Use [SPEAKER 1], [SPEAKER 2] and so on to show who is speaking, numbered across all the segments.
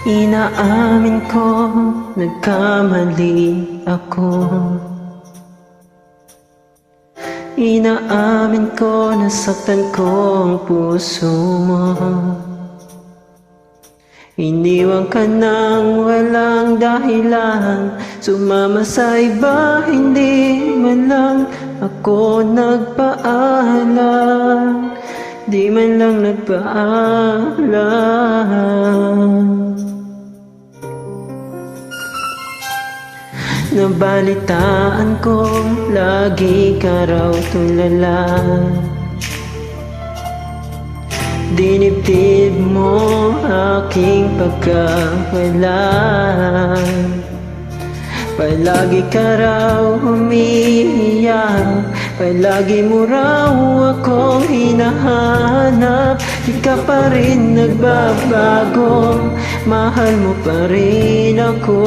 [SPEAKER 1] Inaamin ko, nagkamali ako. Inaamin ko, nasaktan ko ang puso mo. Iniwan ka nang walang dahilan, sumama sa iba, hindi man lang ako nagpaalam. Di man lang nagpaalam. Nabalitaan ko, lagi ka raw tulala. Dinibdib mo aking pagkawala. Palagi ka raw umiiyak, palagi mo raw akong hinahanap. Di ka pa rin nagbabago, mahal mo pa rin ako.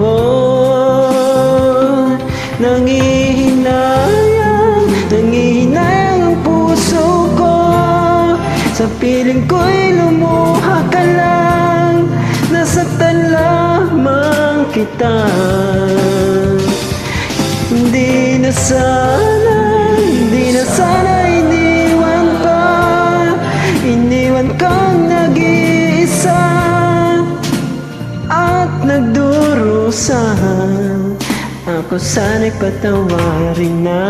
[SPEAKER 1] Oh, nangihinayang ang puso ko. Sa piling ko'y lumuha ka lang, nasaktan lamang kita. Hindi na sana iniwan pa. Iniwan kang nag-iisa at nagdurusa. Ako sana'y patawarin na.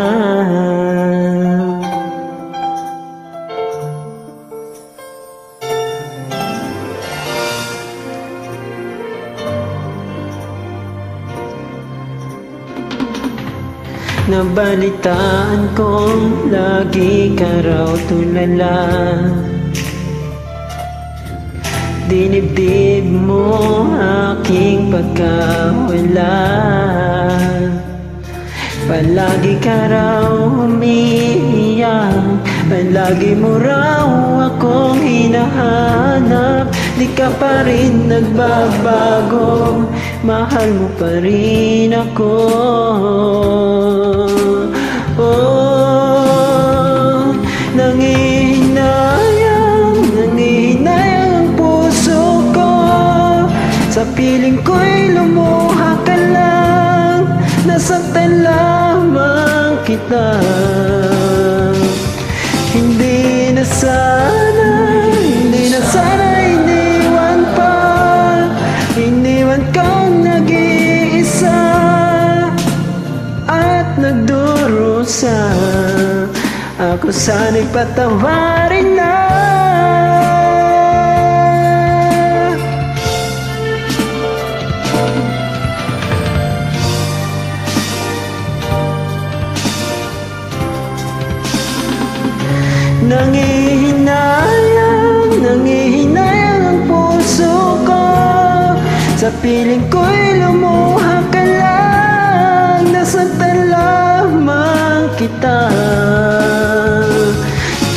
[SPEAKER 1] Nabalitaan kong lagi ka raw tulala. Dinibdib mo aking pagkawala. Palagi ka raw umiiyak, palagi mo raw akong hinahanap. Di ka pa rin nagbabago, mahal mo pa rin ako. Oh, nangihinayang ang puso ko. Sa piling ko'y lumuha ka lang, nasaktan lamang kita. Hindi na sana iniwan pa. Iniwan kang nag-iisa at nagdurusa. Ako sana'y patawarin na. Nangihinayang ang puso ko. Sa piling ko'y lumuha ka lang, nasaktan lamang kita.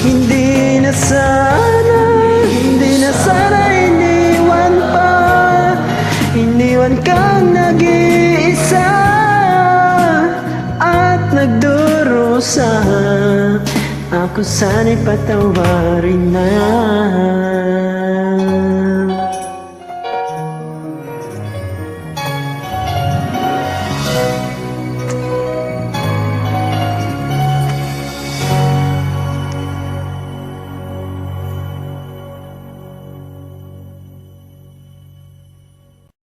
[SPEAKER 1] Hindi na sana iniwan pa. Iniwan kang nag-iisa at nagdurusa. Ako sana'y patawarin na.